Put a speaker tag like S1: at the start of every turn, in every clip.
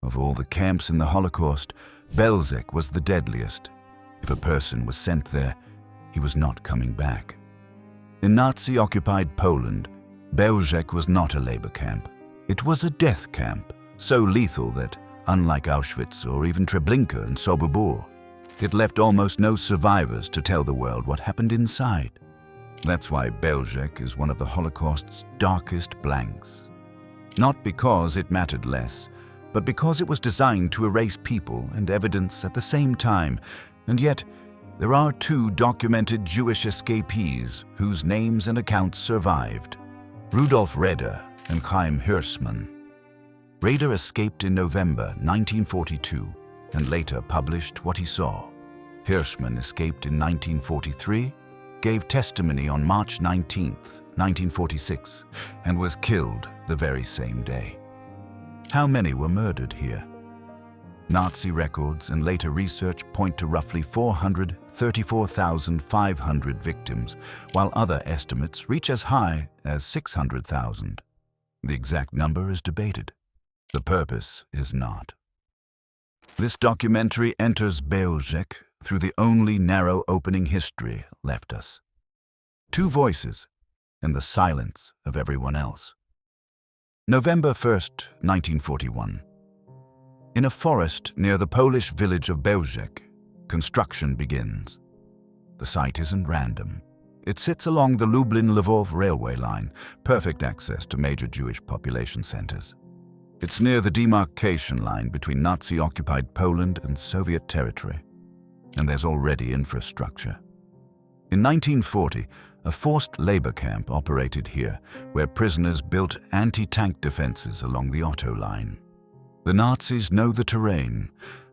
S1: Of all the camps in the Holocaust, Belzec was the deadliest. If a person was sent there, he was not coming back. In Nazi-occupied Poland, Bełżec was not a labor camp. It was a death camp, so lethal that, unlike Auschwitz or even Treblinka and Sobibor, it left almost no survivors to tell the world what happened inside. That's why Bełżec is one of the Holocaust's darkest blanks. Not because it mattered less, but because it was designed to erase people and evidence at the same time. And yet, there are two documented Jewish escapees whose names and accounts survived: Rudolf Reder and Chaim Hirszman. Reder escaped in November 1942 and later published what he saw. Hirszman escaped in 1943, gave testimony on March 19, 1946, and was killed the very same day. How many were murdered here? Nazi records and later research point to roughly 434,500 victims, while other estimates reach as high as 600,000. The exact number is debated. The purpose is not. This documentary enters Bełżec through the only narrow opening history left us. Two voices and the silence of everyone else. November 1st, 1941. In a forest near the Polish village of Bełżec, construction begins. The site isn't random. It sits along the Lublin-Lwów railway line, perfect access to major Jewish population centers. It's near the demarcation line between Nazi-occupied Poland and Soviet territory, and there's already infrastructure. In 1940, a forced labor camp operated here, where prisoners built anti-tank defenses along the Otto line. The Nazis know the terrain.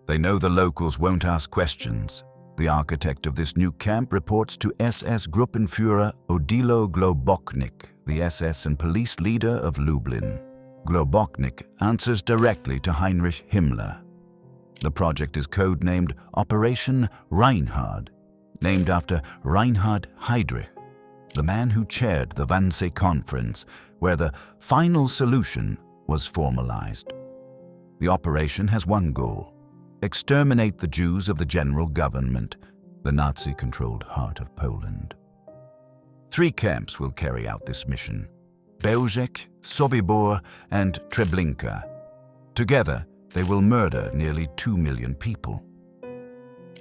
S1: They know the locals won't ask questions. The architect of this new camp reports to SS Gruppenführer Odilo Globocnik, the SS and police leader of Lublin. Globocnik answers directly to Heinrich Himmler. The project is codenamed Operation Reinhard, named after Reinhard Heydrich, the man who chaired the Wannsee Conference, where the final solution was formalized. The operation has one goal: exterminate the Jews of the general government, the Nazi-controlled heart of Poland. 3 camps will carry out this mission: Bełżec, Sobibor, and Treblinka. Together, they will murder nearly 2 million people.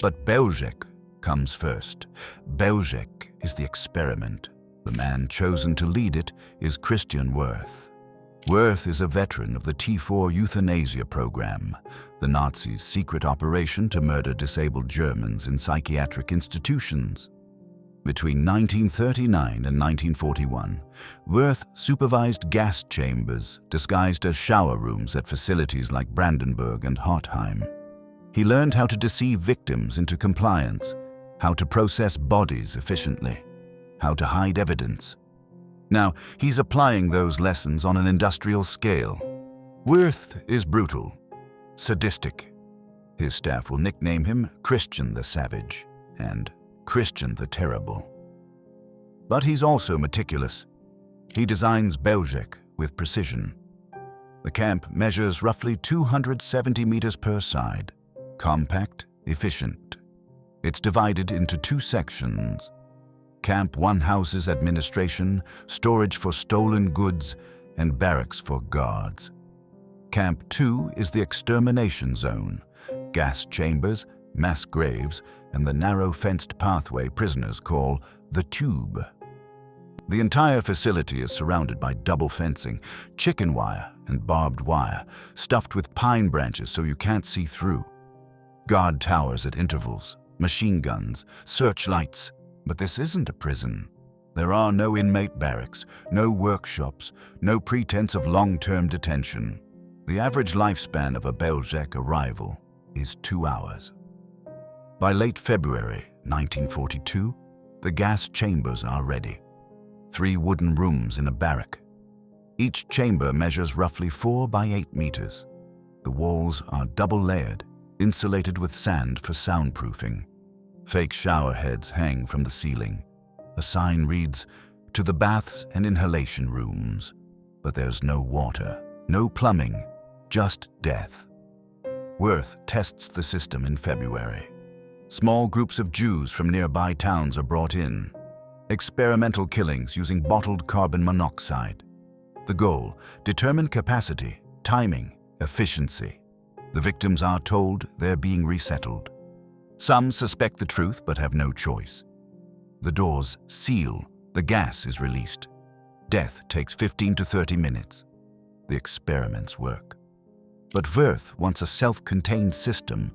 S1: But Bełżec comes first. Bełżec is the experiment. The man chosen to lead it is Christian Wirth. Wirth is a veteran of the T4 euthanasia program, the Nazis' secret operation to murder disabled Germans in psychiatric institutions. Between 1939 and 1941, Wirth supervised gas chambers disguised as shower rooms at facilities like Brandenburg and Hartheim. He learned how to deceive victims into compliance, how to process bodies efficiently, how to hide evidence. Now, he's applying those lessons on an industrial scale. Wirth is brutal, sadistic. His staff will nickname him Christian the Savage and Christian the Terrible. But he's also meticulous. He designs Bełżec with precision. The camp measures roughly 270 meters per side, compact, efficient. It's divided into 2 sections. Camp 1 houses administration, storage for stolen goods, and barracks for guards. Camp 2 is the extermination zone, gas chambers, mass graves, and the narrow fenced pathway prisoners call the tube. The entire facility is surrounded by double fencing, chicken wire and barbed wire, stuffed with pine branches so you can't see through. Guard towers at intervals, machine guns, searchlights. But this isn't a prison. There are no inmate barracks, no workshops, no pretense of long-term detention. The average lifespan of a Bełżec arrival is 2 hours. By late February 1942, the gas chambers are ready. 3 wooden rooms in a barrack. Each chamber measures roughly 4 by 8 meters. The walls are double-layered, insulated with sand for soundproofing. Fake shower heads hang from the ceiling. A sign reads, "To the baths and inhalation rooms." But there's no water, no plumbing, just death. Wirth tests the system in February. Small groups of Jews from nearby towns are brought in. Experimental killings using bottled carbon monoxide. The goal: determine capacity, timing, efficiency. The victims are told they're being resettled. Some suspect the truth but have no choice. The doors seal, the gas is released. Death takes 15 to 30 minutes. The experiments work. But Wirth wants a self-contained system,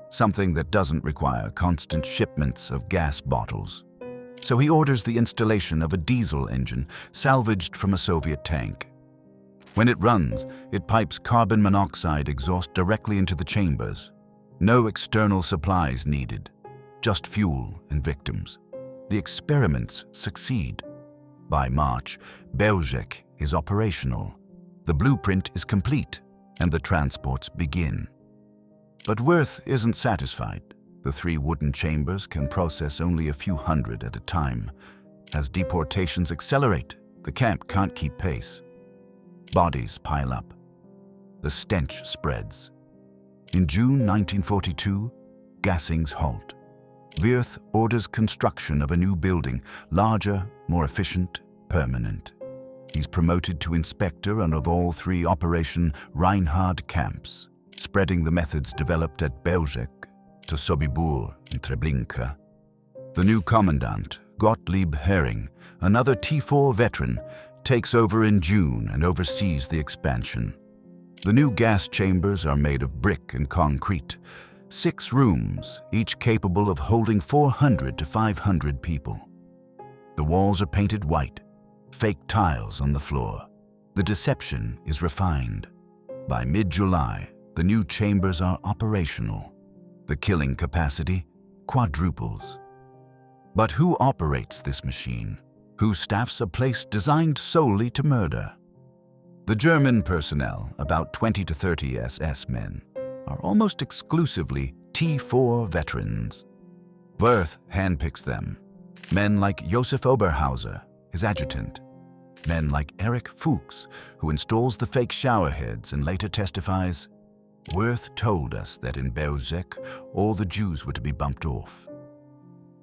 S1: something that doesn't require constant shipments of gas bottles. So he orders the installation of a diesel engine salvaged from a Soviet tank. When it runs, it pipes carbon monoxide exhaust directly into the chambers. No external supplies needed, just fuel and victims. The experiments succeed. By March, Bełżec is operational. The blueprint is complete, and the transports begin. But Wirth isn't satisfied. The 3 wooden chambers can process only a few hundred at a time. As deportations accelerate, the camp can't keep pace. Bodies pile up. The stench spreads. In June 1942, gassings halt. Wirth orders construction of a new building, larger, more efficient, permanent. He's promoted to inspector and of all 3 Operation Reinhard camps, spreading the methods developed at Bełżec to Sobibór and Treblinka. The new commandant, Gottlieb Hering, another T4 veteran, takes over in June and oversees the expansion. The new gas chambers are made of brick and concrete. 6 rooms, each capable of holding 400 to 500 people. The walls are painted white, fake tiles on the floor. The deception is refined. By mid-July, the new chambers are operational. The killing capacity quadruples. But who operates this machine? Who staffs a place designed solely to murder? The German personnel, about 20 to 30 SS men, are almost exclusively T4 veterans. Wirth handpicks them. Men like Josef Oberhauser, his adjutant. Men like Erich Fuchs, who installs the fake shower heads and later testifies, "Wirth told us that in Bełżec all the Jews were to be bumped off."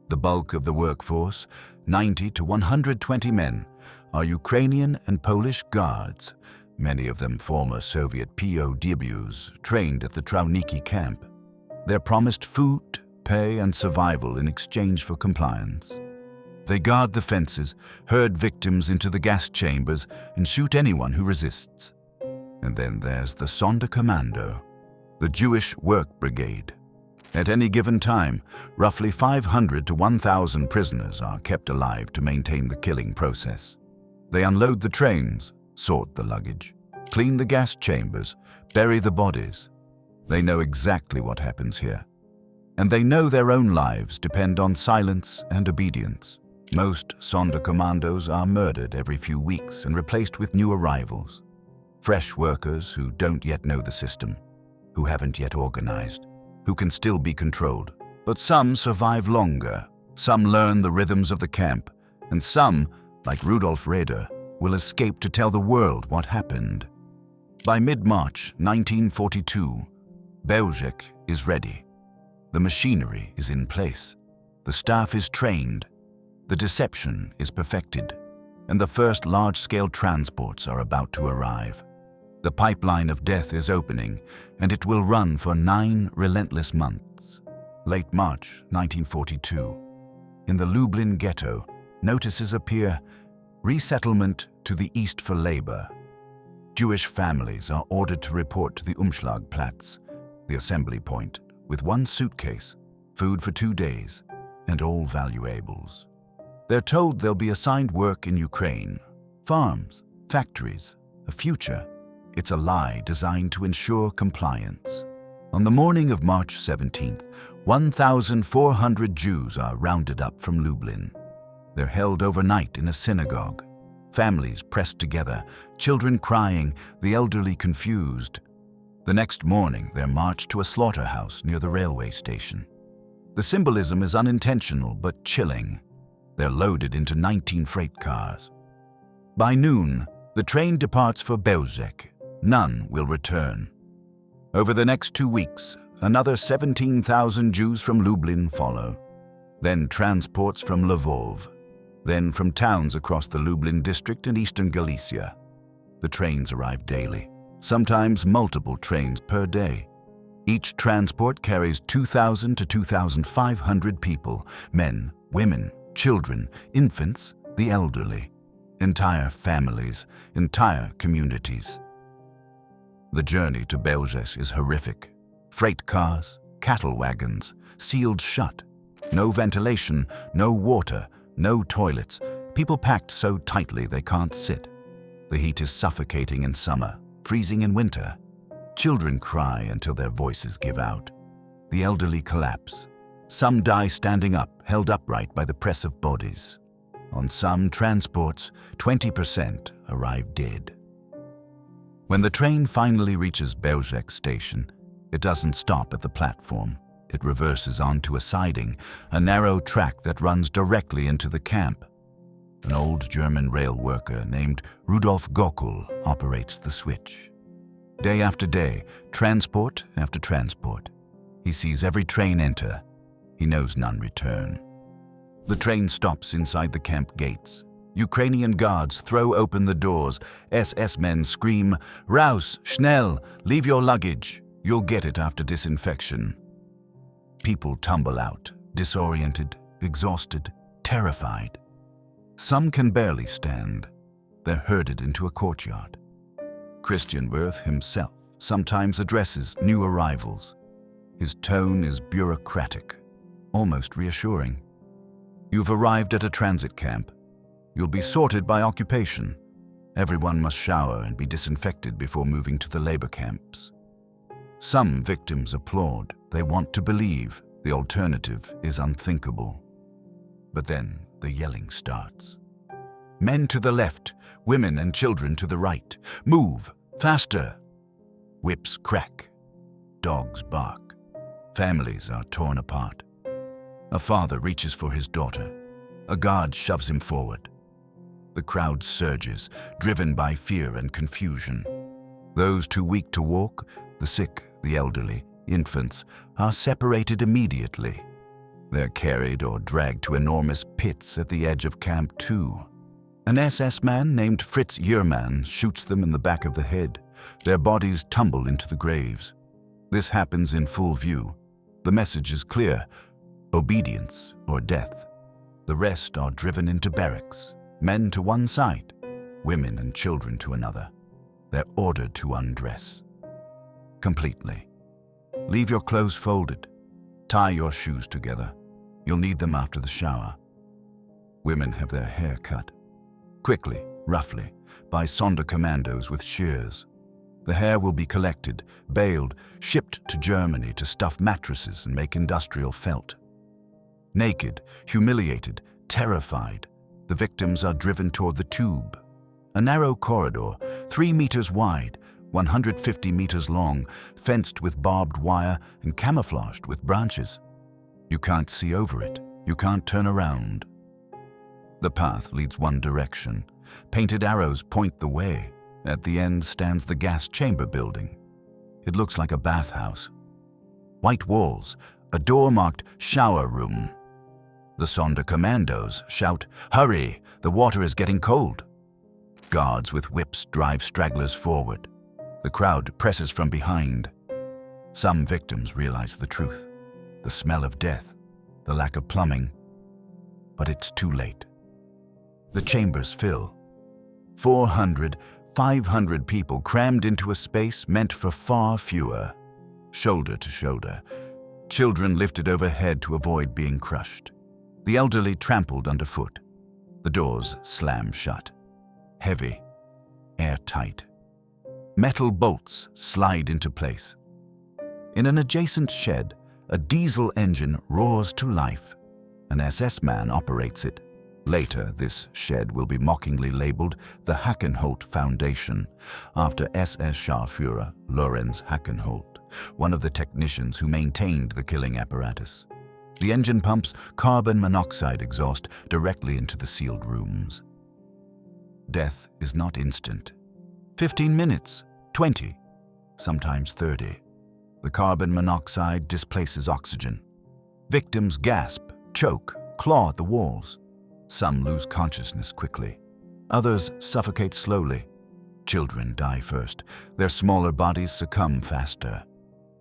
S1: The bulk of the workforce, 90 to 120 men, are Ukrainian and Polish guards, many of them former Soviet POWs trained at the Trawniki camp. They're promised food, pay, and survival in exchange for compliance. They guard the fences, herd victims into the gas chambers, and shoot anyone who resists. And then there's the Sonderkommando, the Jewish Work Brigade. At any given time, roughly 500 to 1,000 prisoners are kept alive to maintain the killing process. They unload the trains, sort the luggage, clean the gas chambers, bury the bodies. They know exactly what happens here. And they know their own lives depend on silence and obedience. Most Sonderkommandos are murdered every few weeks and replaced with new arrivals. Fresh workers who don't yet know the system, who haven't yet organized, who can still be controlled. But some survive longer, some learn the rhythms of the camp, and some, like Rudolf Reder, will escape to tell the world what happened. By mid-March 1942, Bełżec is ready. The machinery is in place. The staff is trained. The deception is perfected. And the first large-scale transports are about to arrive. The pipeline of death is opening, and it will run for 9 relentless months. Late March 1942. In the Lublin ghetto, notices appear: resettlement to the east for labor. Jewish families are ordered to report to the Umschlagplatz, the assembly point, with 1 suitcase, food for 2 days, and all valuables. They're told they'll be assigned work in Ukraine, farms, factories, a future. It's a lie designed to ensure compliance. On the morning of March 17th, 1,400 Jews are rounded up from Lublin. They're held overnight in a synagogue. Families pressed together, children crying, the elderly confused. The next morning, they're marched to a slaughterhouse near the railway station. The symbolism is unintentional but chilling. They're loaded into 19 freight cars. By noon, the train departs for Bełżec. None will return. Over the next 2 weeks, another 17,000 Jews from Lublin follow. Then transports from Lwów. Then from towns across the Lublin district and eastern Galicia. The trains arrive daily, sometimes multiple trains per day. Each transport carries 2,000 to 2,500 people, men, women, children, infants, the elderly, entire families, entire communities. The journey to Bełżec is horrific. Freight cars, cattle wagons, sealed shut. No ventilation, no water, no toilets. People packed so tightly they can't sit. The heat is suffocating in summer, freezing in winter. Children cry until their voices give out. The elderly collapse. Some die standing up, held upright by the press of bodies. On some transports, 20% arrive dead. When the train finally reaches Bełżec station, it doesn't stop at the platform. It reverses onto a siding, a narrow track that runs directly into the camp. An old German rail worker named Rudolf Reder operates the switch. Day after day, transport after transport. He sees every train enter. He knows none return. The train stops inside the camp gates. Ukrainian guards throw open the doors. SS men scream, "Raus, schnell, leave your luggage. You'll get it after disinfection." People tumble out, disoriented, exhausted, terrified. Some can barely stand. They're herded into a courtyard. Christian Wirth himself sometimes addresses new arrivals. His tone is bureaucratic, almost reassuring. You've arrived at a transit camp. You'll be sorted by occupation. Everyone must shower and be disinfected before moving to the labor camps. Some victims applaud. They want to believe. The alternative is unthinkable. But then the yelling starts. Men to the left, women and children to the right. Move, faster. Whips crack. Dogs bark. Families are torn apart. A father reaches for his daughter. A guard shoves him forward. The crowd surges, driven by fear and confusion. Those too weak to walk, the sick, the elderly, infants, are separated immediately. They're carried or dragged to enormous pits at the edge of Camp 2. An SS man named Fritz Hirszman shoots them in the back of the head. Their bodies tumble into the graves. This happens in full view. The message is clear: obedience or death. The rest are driven into barracks, men to one side, women and children to another. They're ordered to undress. Completely. Leave your clothes folded. Tie your shoes together. You'll need them after the shower. Women have their hair cut. Quickly, roughly, by Sonderkommandos with shears. The hair will be collected, baled, shipped to Germany to stuff mattresses and make industrial felt. Naked, humiliated, terrified, the victims are driven toward the tube. A narrow corridor, 3 meters wide, 150 meters long, fenced with barbed wire and camouflaged with branches. You can't see over it. You can't turn around. The path leads one direction. Painted arrows point the way. At the end stands the gas chamber building. It looks like a bathhouse. White walls, a door marked shower room. The Sonderkommandos shout, "Hurry, the water is getting cold." Guards with whips drive stragglers forward. The crowd presses from behind. Some victims realize the truth, the smell of death, the lack of plumbing. But it's too late. The chambers fill. 400, 500 people crammed into a space meant for far fewer. Shoulder to shoulder. Children lifted overhead to avoid being crushed. The elderly trampled underfoot. The doors slam shut. Heavy, airtight. Metal bolts slide into place. In an adjacent shed, a diesel engine roars to life. An SS man operates it. Later, this shed will be mockingly labeled the Hackenholt Foundation, after SS Scharführer Lorenz Hackenholt, one of the technicians who maintained the killing apparatus. The engine pumps carbon monoxide exhaust directly into the sealed rooms. Death is not instant. 15 minutes, 20, sometimes 30. The carbon monoxide displaces oxygen. Victims gasp, choke, claw at the walls. Some lose consciousness quickly. Others suffocate slowly. Children die first. Their smaller bodies succumb faster.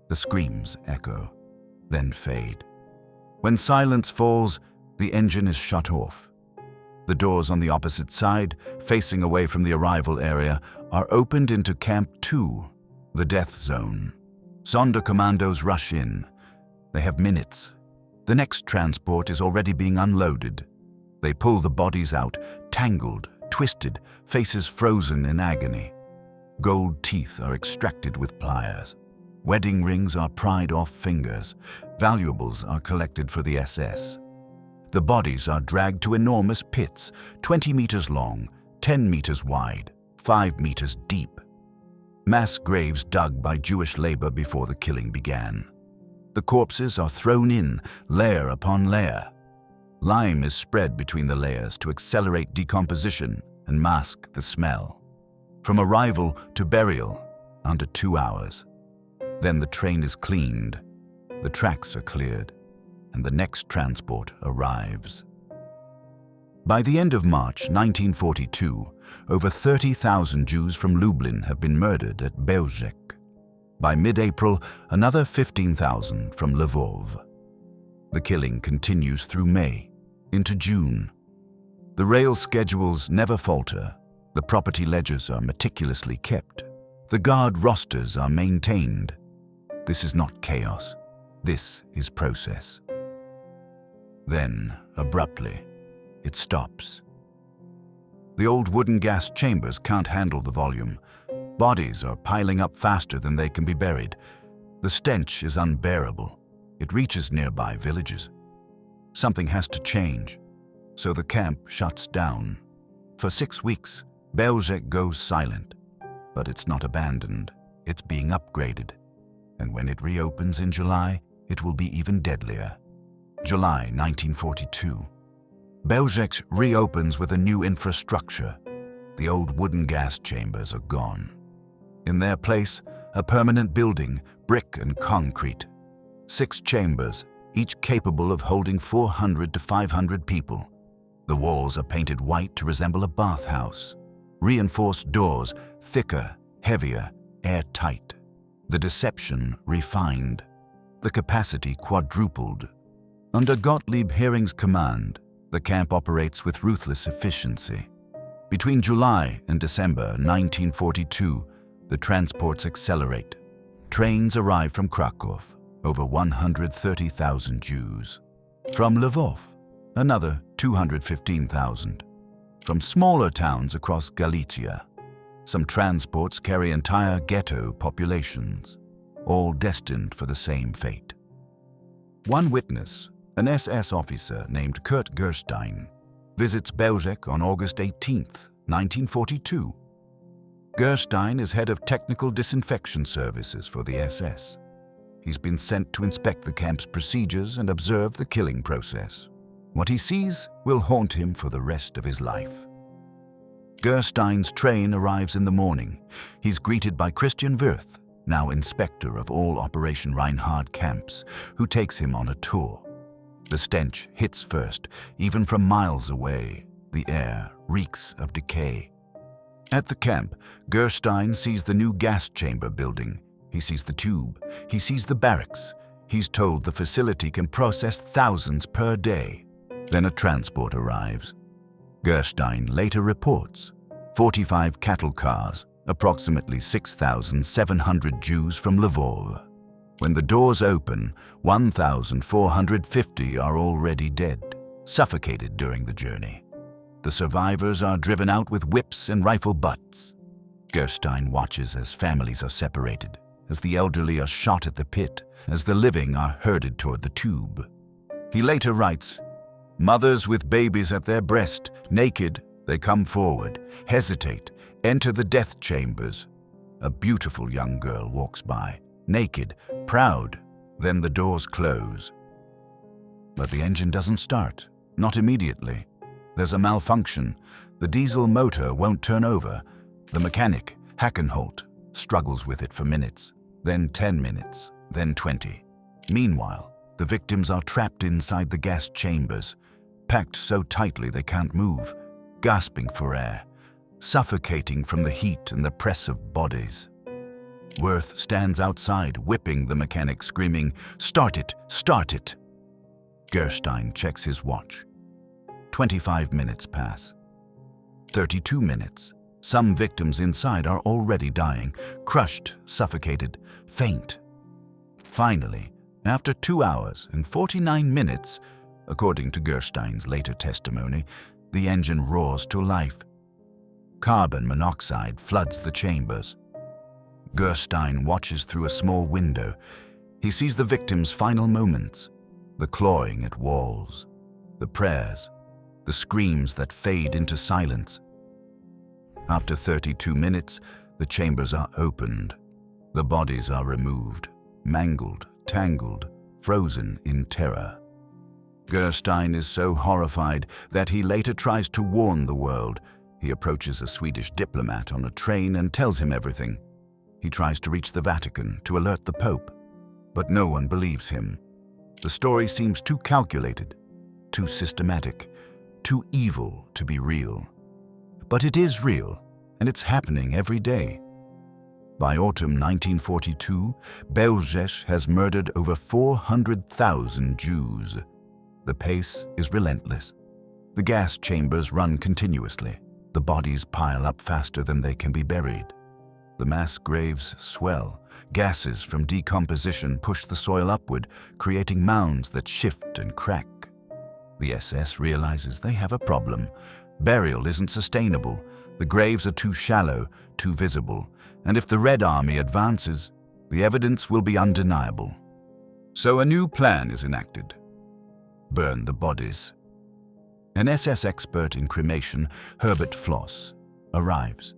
S1: The screams echo, then fade. When silence falls, the engine is shut off. The doors on the opposite side, facing away from the arrival area, are opened into Camp 2, the death zone. Sonderkommandos rush in. They have minutes. The next transport is already being unloaded. They pull the bodies out, tangled, twisted, faces frozen in agony. Gold teeth are extracted with pliers. Wedding rings are pried off fingers. Valuables are collected for the SS. The bodies are dragged to enormous pits, 20 meters long, 10 meters wide, 5 meters deep. Mass graves dug by Jewish labor before the killing began. The corpses are thrown in, layer upon layer. Lime is spread between the layers to accelerate decomposition and mask the smell. From arrival to burial, under 2 hours. Then the train is cleaned, the tracks are cleared, and the next transport arrives. By the end of March 1942, over 30,000 Jews from Lublin have been murdered at Bełżec. By mid-April, another 15,000 from Lwów. The killing continues through May, into June. The rail schedules never falter. The property ledgers are meticulously kept. The guard rosters are maintained. This is not chaos. This is process. Then, abruptly, it stops. The old wooden gas chambers can't handle the volume. Bodies are piling up faster than they can be buried. The stench is unbearable. It reaches nearby villages. Something has to change, so the camp shuts down. For 6 weeks, Bełżec goes silent. But it's not abandoned. It's being upgraded. And when it reopens in July, it will be even deadlier. July 1942. Bełżec reopens with a new infrastructure. The old wooden gas chambers are gone. In their place, a permanent building, brick and concrete. 6 chambers, each capable of holding 400 to 500 people. The walls are painted white to resemble a bathhouse. Reinforced doors, thicker, heavier, airtight. The deception refined. The capacity quadrupled. Under Gottlieb Hering's command, the camp operates with ruthless efficiency. Between July and December 1942, the transports accelerate. Trains arrive from Krakow, over 130,000 Jews. From Lwów, another 215,000. From smaller towns across Galicia, some transports carry entire ghetto populations, all destined for the same fate. One witness, an SS officer named Kurt Gerstein, visits Bełżec on August 18, 1942. Gerstein is head of technical disinfection services for the SS. He's been sent to inspect the camp's procedures and observe the killing process. What he sees will haunt him for the rest of his life. Gerstein's train arrives in the morning. He's greeted by Christian Wirth, now inspector of all Operation Reinhard camps, who takes him on a tour. The stench hits first, even from miles away. The air reeks of decay. At the camp, Gerstein sees the new gas chamber building. He sees the tube. He sees the barracks. He's told the facility can process thousands per day. Then a transport arrives. Gerstein later reports 45 cattle cars, approximately 6,700 Jews from Lwów. When the doors open, 1,450 are already dead, suffocated during the journey. The survivors are driven out with whips and rifle butts. Gerstein watches as families are separated, as the elderly are shot at the pit, as the living are herded toward the tube. He later writes, "Mothers with babies at their breast, naked, they come forward, hesitate, enter the death chambers. A beautiful young girl walks by, naked, proud, then the doors close. But the engine doesn't start, not immediately. There's a malfunction. The diesel motor won't turn over. The mechanic, Hackenholt, struggles with it for minutes, then 10 minutes, then 20. Meanwhile, the victims are trapped inside the gas chambers, packed so tightly they can't move, gasping for air, suffocating from the heat and the press of bodies. Wirth stands outside, whipping the mechanic, screaming, "Start it! Start it!" Gerstein checks his watch. 25 minutes pass. 32 minutes. Some victims inside are already dying, crushed, suffocated, faint. Finally, after 2 hours and 49 minutes, according to Gerstein's later testimony, the engine roars to life. Carbon monoxide floods the chambers. Gerstein watches through a small window. He sees the victims' final moments, the clawing at walls, the prayers, the screams that fade into silence. After 32 minutes, the chambers are opened. The bodies are removed, mangled, tangled, frozen in terror. Gerstein is so horrified that he later tries to warn the world. He approaches a Swedish diplomat on a train and tells him everything. He tries to reach the Vatican to alert the Pope, but no one believes him. The story seems too calculated, too systematic, too evil to be real. But it is real, and it's happening every day. By autumn 1942, Bełżec has murdered over 400,000 Jews. The pace is relentless. The gas chambers run continuously. The bodies pile up faster than they can be buried. The mass graves swell. Gases from decomposition push the soil upward, creating mounds that shift and crack. The SS realizes they have a problem. Burial isn't sustainable. The graves are too shallow, too visible, and if the Red Army advances, the evidence will be undeniable. So a new plan is enacted. Burn the bodies. An SS expert in cremation, Herbert Floss, arrives.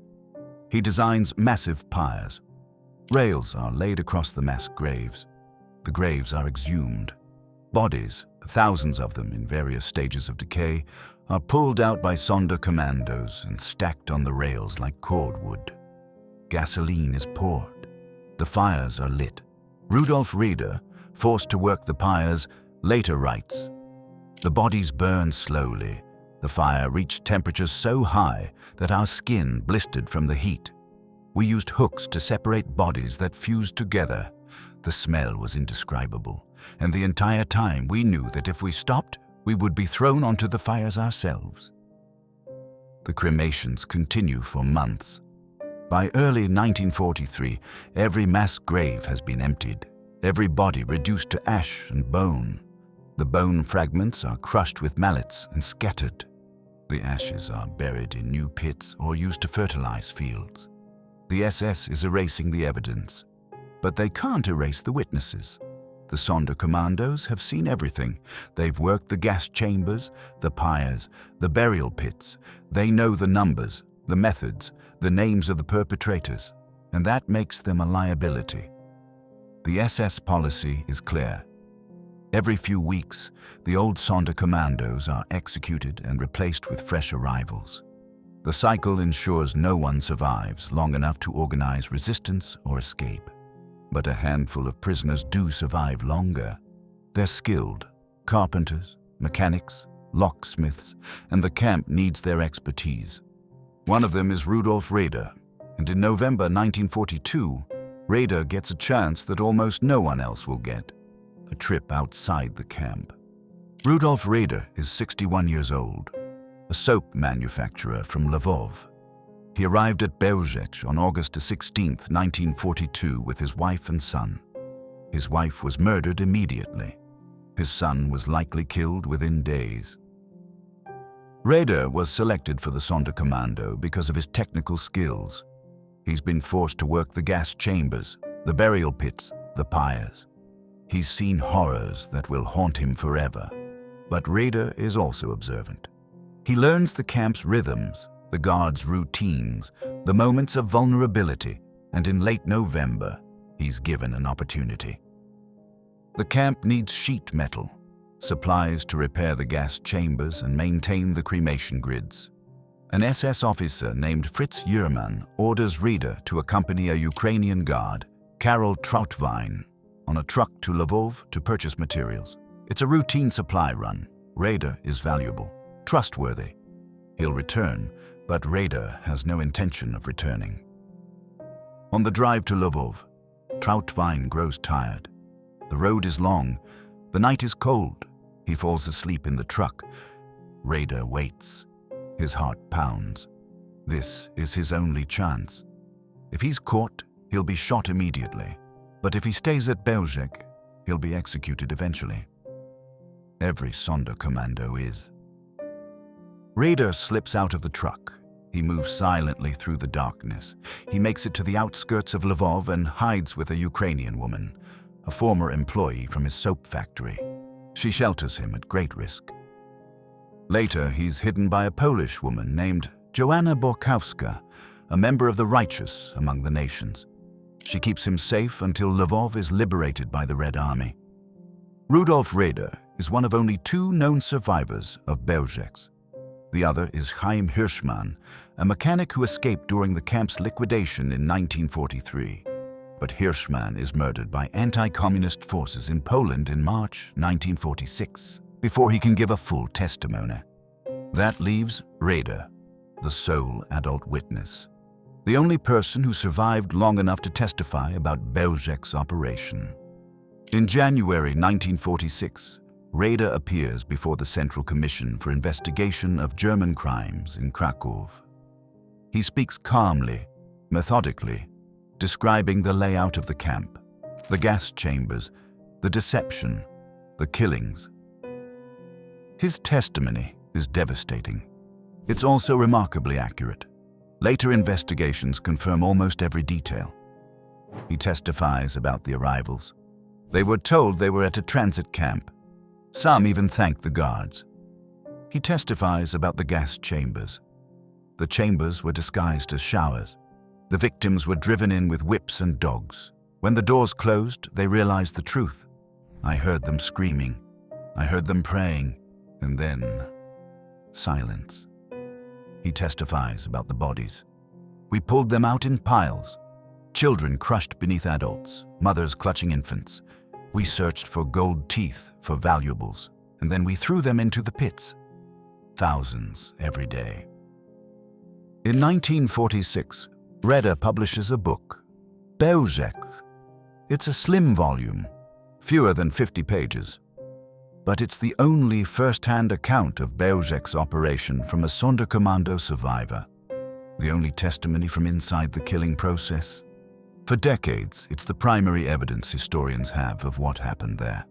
S1: He designs massive pyres. Rails are laid across the mass graves. The graves are exhumed. Bodies, thousands of them in various stages of decay, are pulled out by Sonderkommandos and stacked on the rails like cordwood. Gasoline is poured. The fires are lit. Rudolf Reder, forced to work the pyres, later writes, "The bodies burn slowly. The fire reached temperatures so high that our skin blistered from the heat. We used hooks to separate bodies that fused together. The smell was indescribable, and the entire time we knew that if we stopped, we would be thrown onto the fires ourselves." The cremations continue for months. By early 1943, every mass grave has been emptied, every body reduced to ash and bone. The bone fragments are crushed with mallets and scattered. The ashes are buried in new pits or used to fertilize fields. The SS is erasing the evidence, but they can't erase the witnesses. The Sonderkommandos have seen everything. They've worked the gas chambers, the pyres, the burial pits. They know the numbers, the methods, the names of the perpetrators, and that makes them a liability. The SS policy is clear. Every few weeks, the old Sonderkommandos are executed and replaced with fresh arrivals. The cycle ensures no one survives long enough to organize resistance or escape. But a handful of prisoners do survive longer. They're skilled, carpenters, mechanics, locksmiths, and the camp needs their expertise. One of them is Rudolf Reder, and in November 1942, Reder gets a chance that almost no one else will get: a trip outside the camp. Rudolf Reder is 61 years old, a soap manufacturer from Lwów. He arrived at Bełżec on August 16, 1942, with his wife and son. His wife was murdered immediately. His son was likely killed within days. Reder was selected for the Sonderkommando because of his technical skills. He's been forced to work the gas chambers, the burial pits, the pyres. He's seen horrors that will haunt him forever. But Reder is also observant. He learns the camp's rhythms, the guards' routines, the moments of vulnerability, and in late November, he's given an opportunity. The camp needs sheet metal, supplies to repair the gas chambers and maintain the cremation grids. An SS officer named Fritz Hirszman orders Reder to accompany a Ukrainian guard, Karol Trautwein, on a truck to Lwów to purchase materials. It's a routine supply run. Reder is valuable, trustworthy. He'll return, but Reder has no intention of returning. On the drive to Lwów, Trautwein grows tired. The road is long. The night is cold. He falls asleep in the truck. Reder waits. His heart pounds. This is his only chance. If he's caught, he'll be shot immediately. But if he stays at Bełżec, he'll be executed eventually. Every Sonderkommando is. Reder slips out of the truck. He moves silently through the darkness. He makes it to the outskirts of Lwów and hides with a Ukrainian woman, a former employee from his soap factory. She shelters him at great risk. Later, he's hidden by a Polish woman named Joanna Borkowska, a member of the righteous among the nations. She keeps him safe until Lwów is liberated by the Red Army. Rudolf Reder is one of only 2 known survivors of Bełżec. The other is Chaim Hirszman, a mechanic who escaped during the camp's liquidation in 1943. But Hirszman is murdered by anti-communist forces in Poland in March 1946, before he can give a full testimony. That leaves Reder, the sole adult witness, the only person who survived long enough to testify about Bełżec's operation. In January 1946, Reder appears before the Central Commission for Investigation of German Crimes in Kraków. He speaks calmly, methodically, describing the layout of the camp, the gas chambers, the deception, the killings. His testimony is devastating. It's also remarkably accurate. Later investigations confirm almost every detail. He testifies about the arrivals. They were told they were at a transit camp. Some even thanked the guards. He testifies about the gas chambers. The chambers were disguised as showers. The victims were driven in with whips and dogs. When the doors closed, they realized the truth. I heard them screaming. I heard them praying. And then, silence. He testifies about the bodies. We pulled them out in piles. Children crushed beneath adults, mothers clutching infants. We searched for gold teeth, for valuables, and then we threw them into the pits. Thousands every day. In 1946, Reder publishes a book, Bełżec. It's a slim volume, fewer than 50 pages. But it's the only first-hand account of Bełżec's operation from a Sonderkommando survivor. The only testimony from inside the killing process. For decades, it's the primary evidence historians have of what happened there.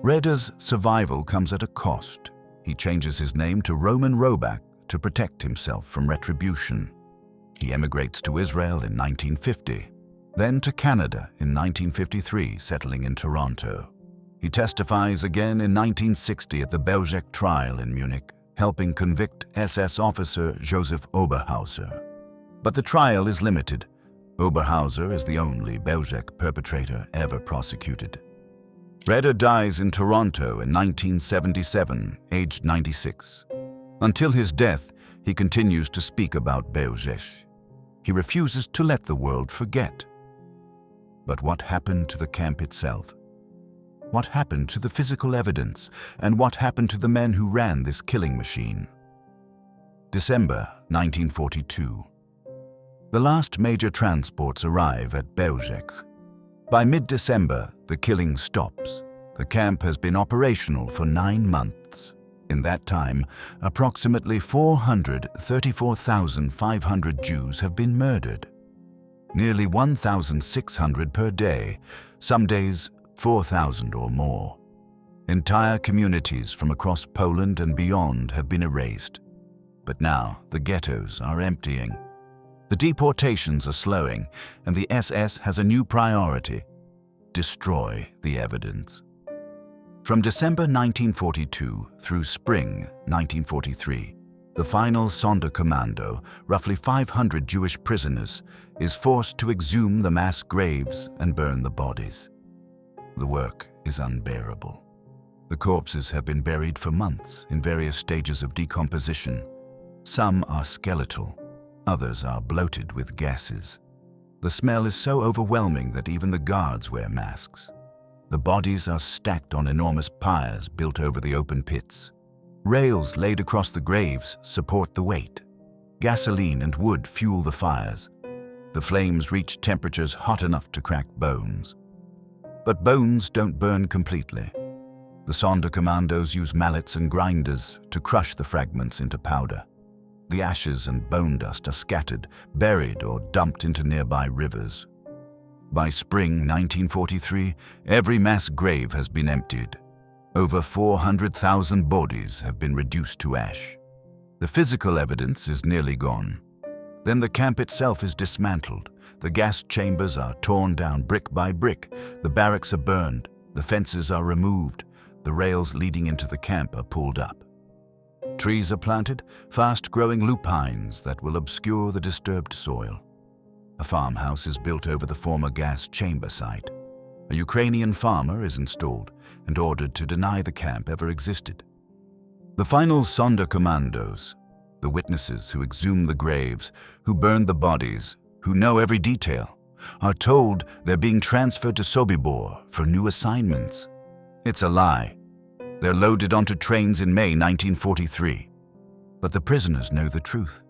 S1: Reder's survival comes at a cost. He changes his name to Roman Robak to protect himself from retribution. He emigrates to Israel in 1950, then to Canada in 1953, settling in Toronto. He testifies again in 1960 at the Bełżec trial in Munich, helping convict SS officer Joseph Oberhauser. But the trial is limited. Oberhauser is the only Bełżec perpetrator ever prosecuted. Reder dies in Toronto in 1977, aged 96. Until his death, he continues to speak about Bełżec. He refuses to let the world forget. But what happened to the camp itself? What happened to the physical evidence? And what happened to the men who ran this killing machine? December 1942. The last major transports arrive at Bełżec. By mid-December, the killing stops. The camp has been operational for 9 months. In that time, approximately 434,500 Jews have been murdered. Nearly 1,600 per day, some days 4,000 or more. Entire communities from across Poland and beyond have been erased. But now the ghettos are emptying. The deportations are slowing, and the SS has a new priority: destroy the evidence. From December 1942 through spring 1943, the final Sonderkommando, roughly 500 Jewish prisoners, is forced to exhume the mass graves and burn the bodies. The work is unbearable. The corpses have been buried for months in various stages of decomposition. Some are skeletal. Others are bloated with gases. The smell is so overwhelming that even the guards wear masks. The bodies are stacked on enormous pyres built over the open pits. Rails laid across the graves support the weight. Gasoline and wood fuel the fires. The flames reach temperatures hot enough to crack bones. But bones don't burn completely. The Sonderkommandos use mallets and grinders to crush the fragments into powder. The ashes and bone dust are scattered, buried, or dumped into nearby rivers. By spring 1943, every mass grave has been emptied. Over 400,000 bodies have been reduced to ash. The physical evidence is nearly gone. Then the camp itself is dismantled. The gas chambers are torn down brick by brick. The barracks are burned. The fences are removed. The rails leading into the camp are pulled up. Trees are planted, fast-growing lupines that will obscure the disturbed soil. A farmhouse is built over the former gas chamber site. A Ukrainian farmer is installed and ordered to deny the camp ever existed. The final Sonderkommandos, the witnesses who exhume the graves, who burn the bodies, who know every detail, are told they're being transferred to Sobibor for new assignments. It's a lie. They're loaded onto trains in May 1943. But the prisoners know the truth.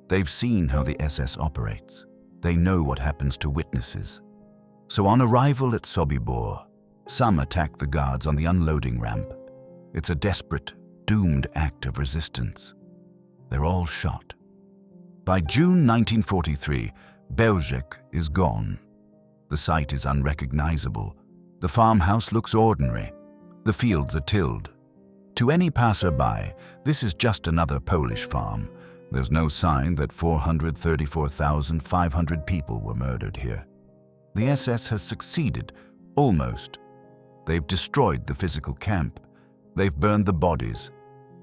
S1: They've seen how the SS operates. They know what happens to witnesses. So on arrival at Sobibor, some attack the guards on the unloading ramp. It's a desperate, doomed act of resistance. They're all shot. By June 1943, Bełżec is gone. The site is unrecognizable. The farmhouse looks ordinary. The fields are tilled. To any passerby, this is just another Polish farm. There's no sign that 434,500 people were murdered here. The SS has succeeded, almost. They've destroyed the physical camp. They've burned the bodies.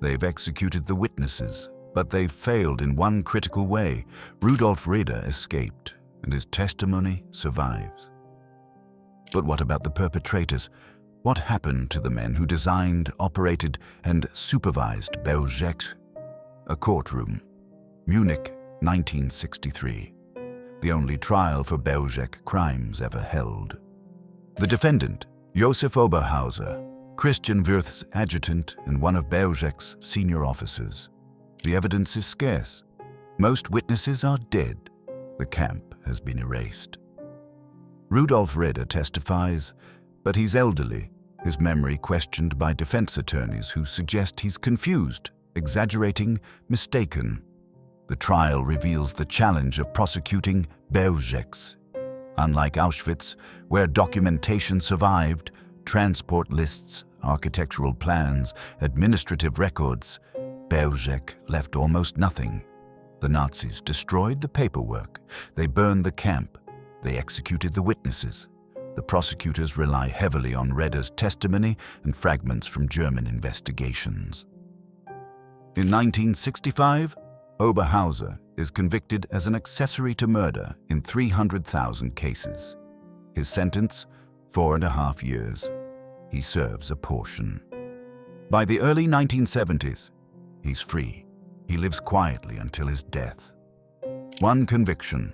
S1: They've executed the witnesses. But they've failed in one critical way. Rudolf Reder escaped, and his testimony survives. But what about the perpetrators? What happened to the men who designed, operated, and supervised Bełżec? A courtroom. Munich, 1963. The only trial for Bełżec crimes ever held. The defendant, Josef Oberhauser, Christian Wirth's adjutant and one of Bełżec's senior officers. The evidence is scarce. Most witnesses are dead. The camp has been erased. Rudolf Reder testifies, but he's elderly, his memory questioned by defense attorneys who suggest he's confused, exaggerating, mistaken. The trial reveals the challenge of prosecuting Bełżec. Unlike Auschwitz, where documentation survived, transport lists, architectural plans, administrative records, Bełżec left almost nothing. The Nazis destroyed the paperwork. They burned the camp. They executed the witnesses. The prosecutors rely heavily on Reder's testimony and fragments from German investigations. In 1965, Oberhauser is convicted as an accessory to murder in 300,000 cases. His sentence, 4.5 years. He serves a portion. By the early 1970s, he's free. He lives quietly until his death. One conviction,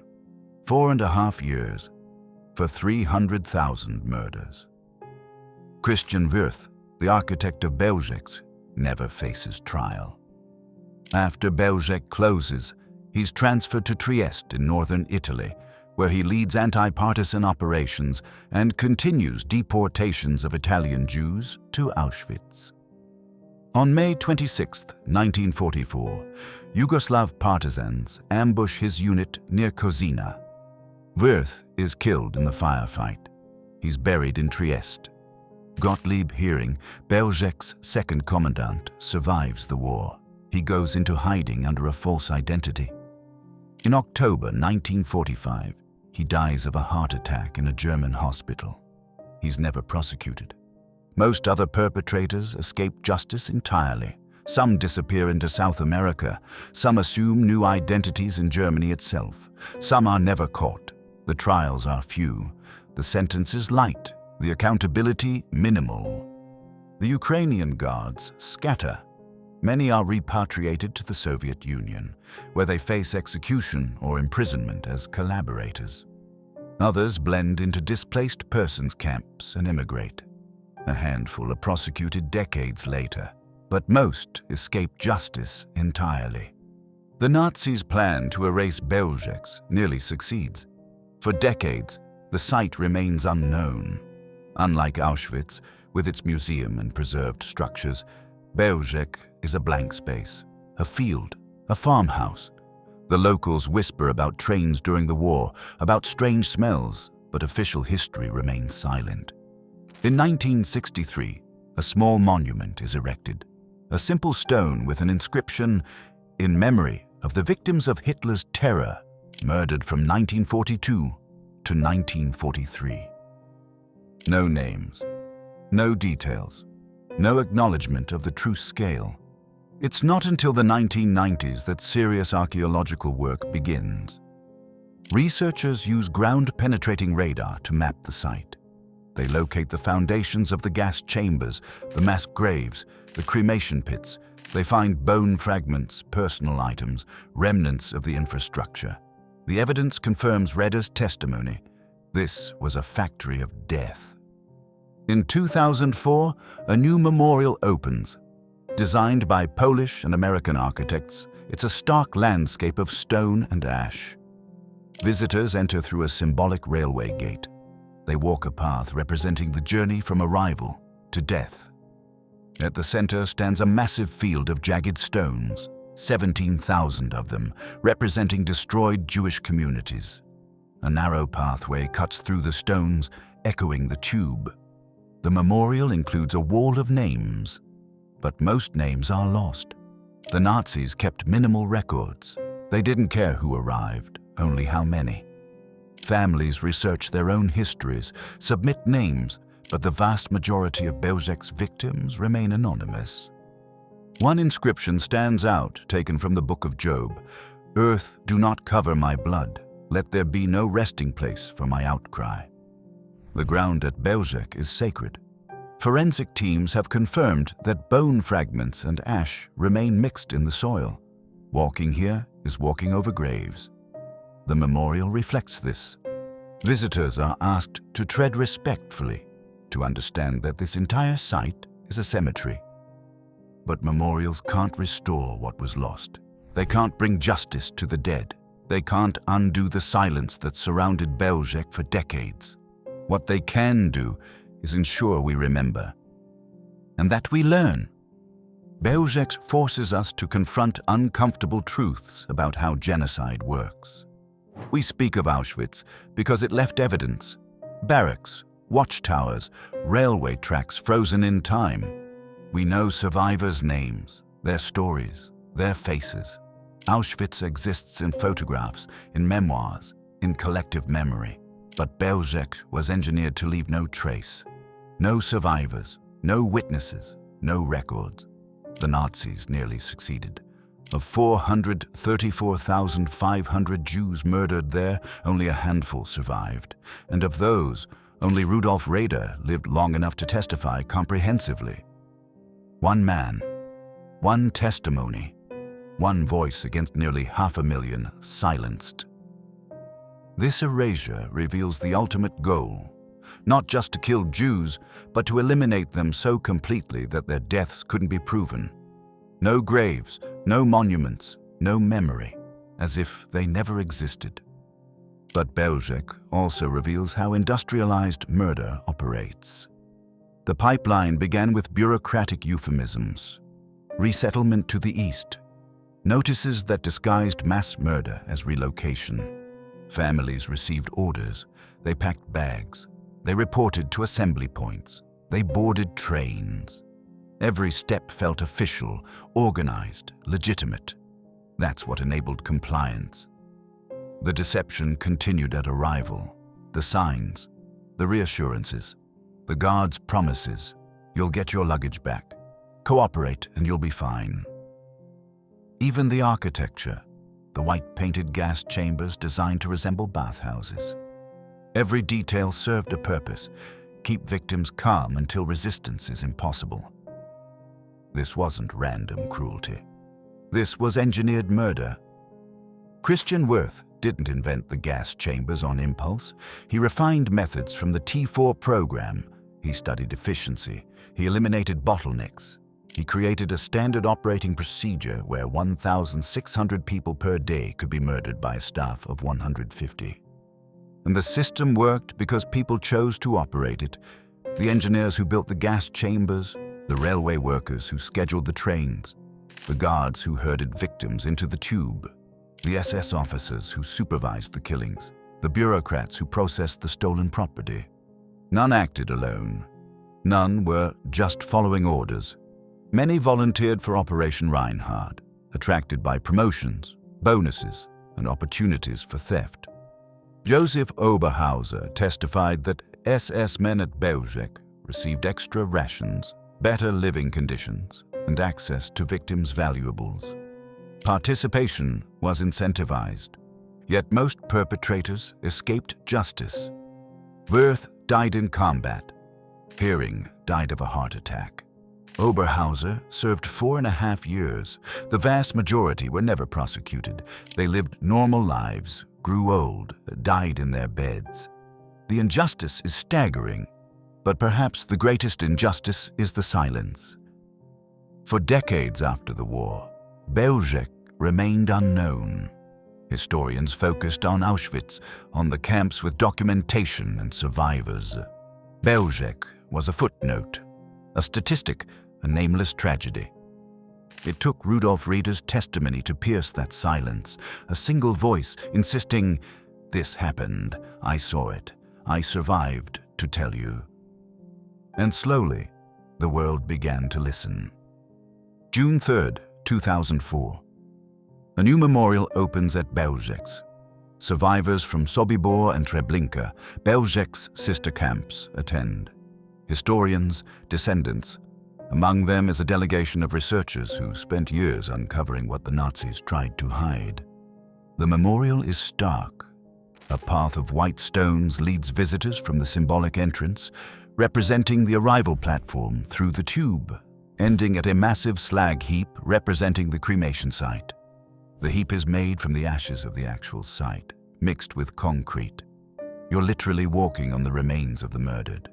S1: 4.5 years, for 300,000 murders. Christian Wirth, the architect of Bełżec, never faces trial. After Bełżec closes, he's transferred to Trieste in northern Italy, where he leads anti-partisan operations and continues deportations of Italian Jews to Auschwitz. On May 26, 1944, Yugoslav partisans ambush his unit near Kozina. Wirth is killed in the firefight. He's buried in Trieste. Gottlieb Heering, Bełżec's second commandant, survives the war. He goes into hiding under a false identity. In October 1945, he dies of a heart attack in a German hospital. He's never prosecuted. Most other perpetrators escape justice entirely. Some disappear into South America. Some assume new identities in Germany itself. Some are never caught. The trials are few. The sentences light. The accountability minimal. The Ukrainian guards scatter. Many are repatriated to the Soviet Union, where they face execution or imprisonment as collaborators. Others blend into displaced persons camps and immigrate. A handful are prosecuted decades later, but most escape justice entirely. The Nazis' plan to erase Bełżec nearly succeeds. For decades, the site remains unknown. Unlike Auschwitz, with its museum and preserved structures, Bełżec is a blank space, a field, a farmhouse. The locals whisper about trains during the war, about strange smells, but official history remains silent. In 1963, a small monument is erected, a simple stone with an inscription in memory of the victims of Hitler's terror, murdered from 1942 to 1943. No names, no details, no acknowledgement of the true scale. It's not until the 1990s that serious archaeological work begins. Researchers use ground-penetrating radar to map the site. They locate the foundations of the gas chambers, the mass graves, the cremation pits. They find bone fragments, personal items, remnants of the infrastructure. The evidence confirms Reder's testimony. This was a factory of death. In 2004, a new memorial opens. Designed by Polish and American architects, it's a stark landscape of stone and ash. Visitors enter through a symbolic railway gate. They walk a path representing the journey from arrival to death. At the center stands a massive field of jagged stones, 17,000 of them, representing destroyed Jewish communities. A narrow pathway cuts through the stones, echoing the tube. The memorial includes a wall of names, but most names are lost. The Nazis kept minimal records. They didn't care who arrived, only how many. Families research their own histories, submit names, but the vast majority of Bełżec's victims remain anonymous. One inscription stands out, taken from the Book of Job. "Earth, do not cover my blood. Let there be no resting place for my outcry." The ground at Bełżec is sacred. Forensic teams have confirmed that bone fragments and ash remain mixed in the soil. Walking here is walking over graves. The memorial reflects this. Visitors are asked to tread respectfully, to understand that this entire site is a cemetery. But memorials can't restore what was lost. They can't bring justice to the dead. They can't undo the silence that surrounded Bełżec for decades. What they can do is ensure we remember, and that we learn. Bełżec forces us to confront uncomfortable truths about how genocide works. We speak of Auschwitz because it left evidence. Barracks, watchtowers, railway tracks frozen in time. We know survivors' names, their stories, their faces. Auschwitz exists in photographs, in memoirs, in collective memory. But Bełżec was engineered to leave no trace. No survivors, no witnesses, no records. The Nazis nearly succeeded. Of 434,500 Jews murdered there, only a handful survived. And of those, only Rudolf Reder lived long enough to testify comprehensively. One man, one testimony, one voice against nearly 500,000 silenced. This erasure reveals the ultimate goal, not just to kill Jews, but to eliminate them so completely that their deaths couldn't be proven. No graves, no monuments, no memory, as if they never existed. But Bełżec also reveals how industrialized murder operates. The pipeline began with bureaucratic euphemisms, resettlement to the east, notices that disguised mass murder as relocation. Families received orders, they packed bags, they reported to assembly points, they boarded trains. Every step felt official, organized, legitimate. That's what enabled compliance. The deception continued at arrival. The signs, the reassurances, the guards' promises. You'll get your luggage back. Cooperate and you'll be fine. Even the architecture, the white-painted gas chambers designed to resemble bathhouses. Every detail served a purpose. Keep victims calm until resistance is impossible. This wasn't random cruelty. This was engineered murder. Christian Wirth didn't invent the gas chambers on impulse. He refined methods from the T4 program, He studied efficiency. He eliminated bottlenecks. He created a standard operating procedure where 1,600 people per day could be murdered by a staff of 150. And the system worked because people chose to operate it. The engineers who built the gas chambers, the railway workers who scheduled the trains, the guards who herded victims into the tube, the SS officers who supervised the killings, the bureaucrats who processed the stolen property. None acted alone. None were just following orders. Many volunteered for Operation Reinhard, attracted by promotions, bonuses, and opportunities for theft. Joseph Oberhauser testified that SS men at Bełżec received extra rations, better living conditions, and access to victims' valuables. Participation was incentivized, yet most perpetrators escaped justice. Wirth died in combat. Heering died of a heart attack. Oberhauser served 4.5 years. The vast majority were never prosecuted. They lived normal lives, grew old, died in their beds. The injustice is staggering, but perhaps the greatest injustice is the silence. For decades after the war, Bełżec remained unknown. Historians focused on Auschwitz, on the camps with documentation and survivors. Bełżec was a footnote, a statistic, a nameless tragedy. It took Rudolf Reder's testimony to pierce that silence, a single voice insisting, "This happened, I saw it, I survived to tell you." And slowly, the world began to listen. June 3rd, 2004. A new memorial opens at Bełżec. Survivors from Sobibor and Treblinka, Bełżec's sister camps, attend. Historians, descendants. Among them is a delegation of researchers who spent years uncovering what the Nazis tried to hide. The memorial is stark. A path of white stones leads visitors from the symbolic entrance, representing the arrival platform, through the tube, ending at a massive slag heap representing the cremation site. The heap is made from the ashes of the actual site, mixed with concrete. You're literally walking on the remains of the murdered.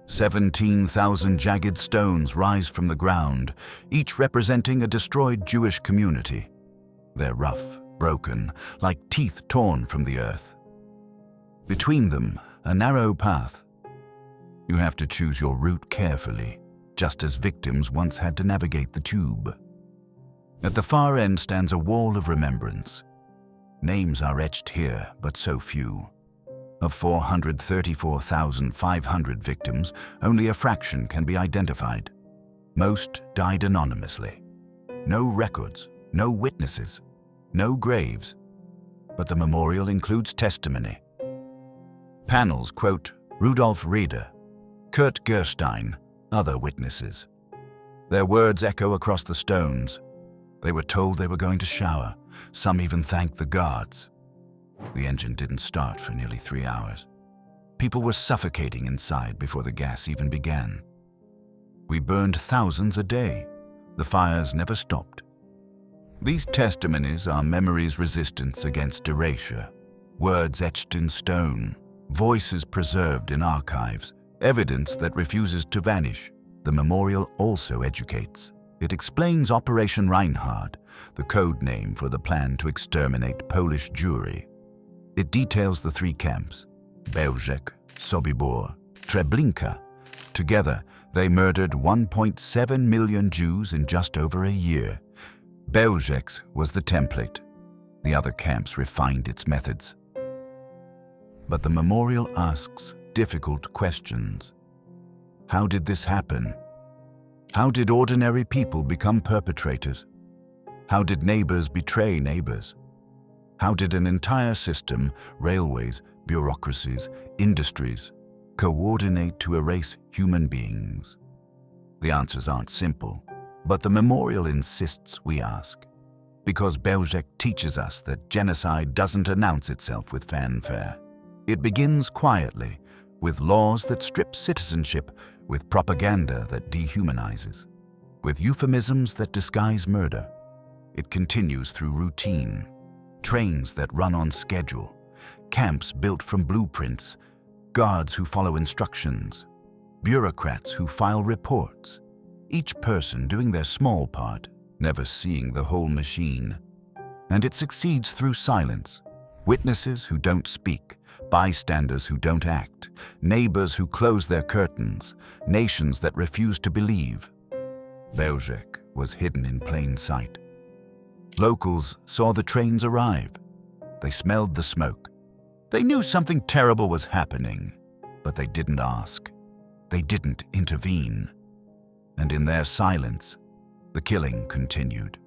S1: 17,000 jagged stones rise from the ground, each representing a destroyed Jewish community. They're rough, broken, like teeth torn from the earth. Between them, a narrow path. You have to choose your route carefully, just as victims once had to navigate the tube. At the far end stands a wall of remembrance. Names are etched here, but so few. Of 434,500 victims, only a fraction can be identified. Most died anonymously. No records, no witnesses, no graves. But the memorial includes testimony. Panels quote Rudolf Reder, Kurt Gerstein, other witnesses. Their words echo across the stones. They were told they were going to shower. Some even thanked the guards. The engine didn't start for nearly 3 hours. People were suffocating inside before the gas even began. We burned thousands a day. The fires never stopped. These testimonies are memory's resistance against erasure. Words etched in stone, voices preserved in archives, evidence that refuses to vanish. The memorial also educates. It explains Operation Reinhard, the code name for the plan to exterminate Polish Jewry. It details the 3 camps, Bełżec, Sobibor, Treblinka. Together, they murdered 1.7 million Jews in just over a year. Bełżec was the template. The other camps refined its methods. But the memorial asks difficult questions. How did this happen? How did ordinary people become perpetrators? How did neighbors betray neighbors? How did an entire system, railways, bureaucracies, industries, coordinate to erase human beings? The answers aren't simple, but the memorial insists we ask. Because Bełżec teaches us that genocide doesn't announce itself with fanfare. It begins quietly, with laws that strip citizenship, with propaganda that dehumanizes, with euphemisms that disguise murder. It continues through routine. Trains that run on schedule, camps built from blueprints, guards who follow instructions, bureaucrats who file reports, each person doing their small part, never seeing the whole machine. And it succeeds through silence. Witnesses who don't speak, bystanders who don't act, neighbors who close their curtains, nations that refuse to believe. Bełżec was hidden in plain sight. Locals saw the trains arrive. They smelled the smoke. They knew something terrible was happening, but they didn't ask. They didn't intervene. And in their silence, the killing continued.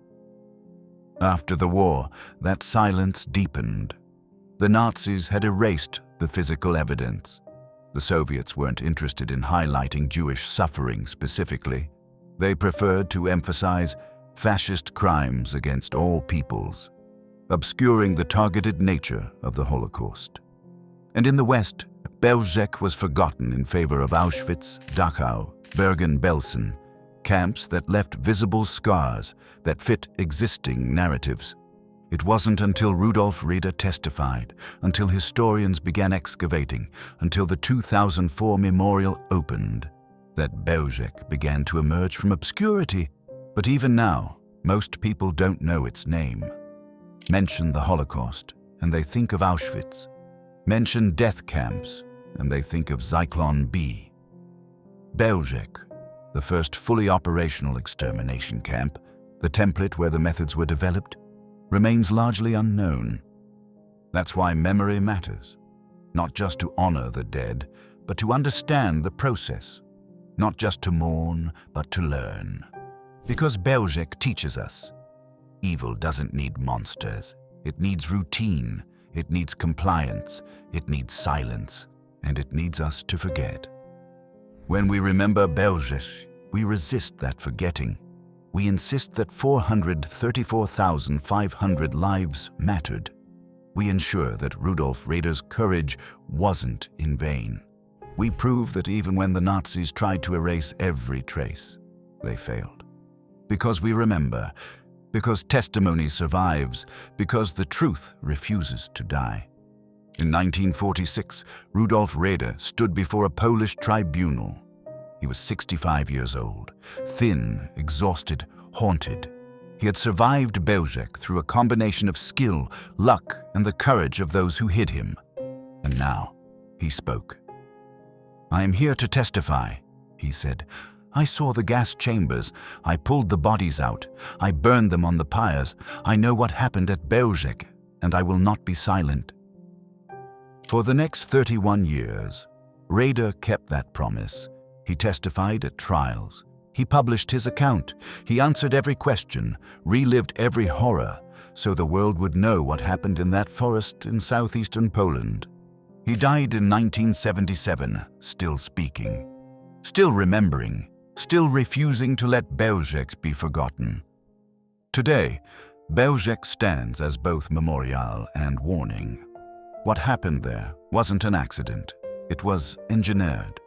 S1: After the war, that silence deepened. The Nazis had erased the physical evidence. The Soviets weren't interested in highlighting Jewish suffering specifically. They preferred to emphasize fascist crimes against all peoples, obscuring the targeted nature of the Holocaust. And in the West, Bełżec was forgotten in favor of Auschwitz, Dachau, Bergen-Belsen, camps that left visible scars that fit existing narratives. It wasn't until Rudolf Reder testified, until historians began excavating, until the 2004 memorial opened, that Bełżec began to emerge from obscurity. But even now, most people don't know its name. Mention the Holocaust, and they think of Auschwitz. Mention death camps, and they think of Zyklon B. Bełżec, the first fully operational extermination camp, the template where the methods were developed, remains largely unknown. That's why memory matters. Not just to honor the dead, but to understand the process. Not just to mourn, but to learn. Because Bełżec teaches us, evil doesn't need monsters. It needs routine, it needs compliance, it needs silence, and it needs us to forget. When we remember Bełżec, we resist that forgetting. We insist that 434,500 lives mattered. We ensure that Rudolf Reder's courage wasn't in vain. We prove that even when the Nazis tried to erase every trace, they failed. Because we remember, because testimony survives, because the truth refuses to die. In 1946, Rudolf Reder stood before a Polish tribunal. He was 65 years old, thin, exhausted, haunted. He had survived Bełżec through a combination of skill, luck, and the courage of those who hid him. And now, he spoke. "I am here to testify," he said. "I saw the gas chambers. I pulled the bodies out. I burned them on the pyres. I know what happened at Bełżec, and I will not be silent." For the next 31 years, Reder kept that promise. He testified at trials. He published his account. He answered every question, relived every horror, so the world would know what happened in that forest in southeastern Poland. He died in 1977, still speaking, still remembering, still refusing to let Bełżec be forgotten. Today, Bełżec stands as both memorial and warning. What happened there wasn't an accident. It was engineered.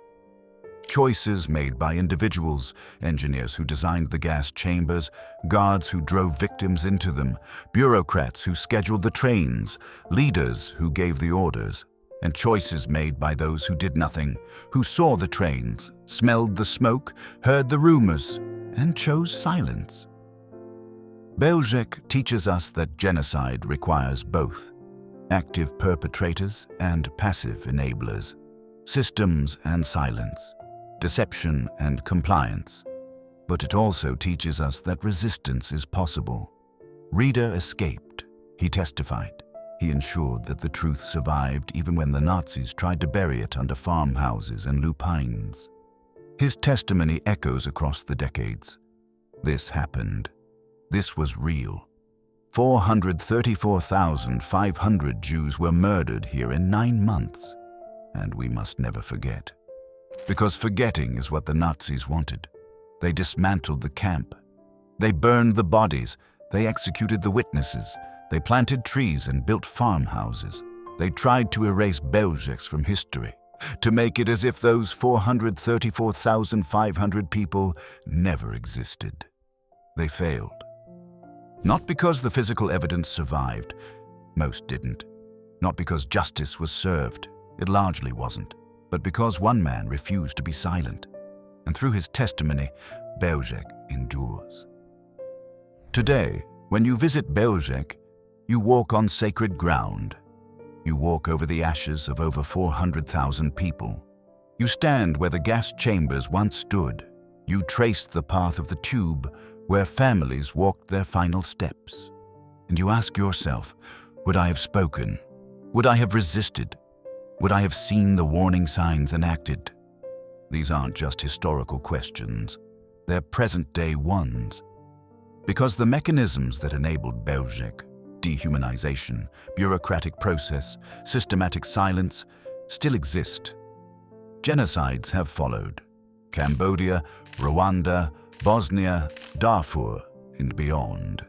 S1: Choices made by individuals, engineers who designed the gas chambers, guards who drove victims into them, bureaucrats who scheduled the trains, leaders who gave the orders, and choices made by those who did nothing, who saw the trains, smelled the smoke, heard the rumors, and chose silence. Bełżec teaches us that genocide requires both active perpetrators and passive enablers, systems and silence, deception and compliance. But it also teaches us that resistance is possible. Reder escaped. He testified. He ensured that the truth survived even when the Nazis tried to bury it under farmhouses and lupines. His testimony echoes across the decades. This happened. This was real. 434,500 Jews were murdered here in 9 months. And we must never forget. Because forgetting is what the Nazis wanted. They dismantled the camp. They burned the bodies. They executed the witnesses. They planted trees and built farmhouses. They tried to erase Bełżec from history, to make it as if those 434,500 people never existed. They failed. Not because the physical evidence survived. Most didn't. Not because justice was served. It largely wasn't. but because one man refused to be silent, and through his testimony, Bełżec endures. Today, when you visit Bełżec, you walk on sacred ground. You walk over the ashes of over 400,000 people. You stand where the gas chambers once stood. You trace the path of the tube where families walked their final steps. And you ask yourself, would I have spoken? Would I have resisted? Would I have seen the warning signs and acted? These aren't just historical questions. They're present-day ones. Because the mechanisms that enabled Bełżec, dehumanization, bureaucratic process, systematic silence, still exist. Genocides have followed. Cambodia, Rwanda, Bosnia, Darfur, and beyond.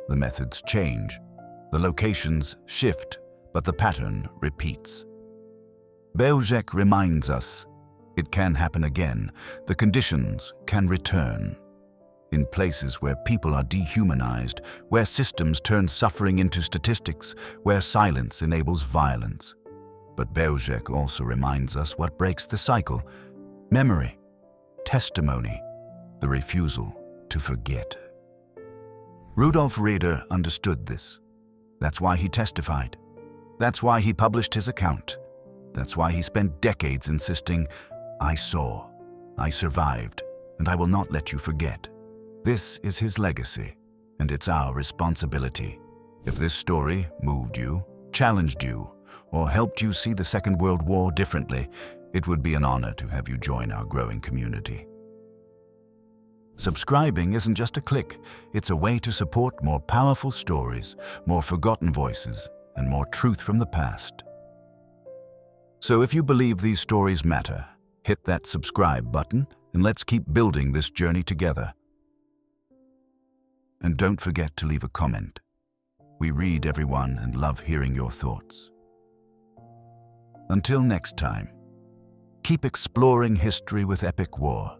S1: The methods change, the locations shift, but the pattern repeats. Bełżec reminds us it can happen again, the conditions can return. In places where people are dehumanized, where systems turn suffering into statistics, where silence enables violence. But Bełżec also reminds us what breaks the cycle: memory, testimony, the refusal to forget. Rudolf Reder understood this. That's why he testified. That's why he published his account. That's why he spent decades insisting, I saw, I survived, and I will not let you forget. This is his legacy, and it's our responsibility. If this story moved you, challenged you, or helped you see the Second World War differently, it would be an honor to have you join our growing community. Subscribing isn't just a click, it's a way to support more powerful stories, more forgotten voices, and more truth from the past. So if you believe these stories matter, hit that subscribe button and let's keep building this journey together. And don't forget to leave a comment. We read everyone and love hearing your thoughts. Until next time, keep exploring history with Epic War.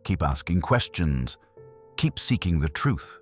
S1: Keep asking questions. Keep seeking the truth.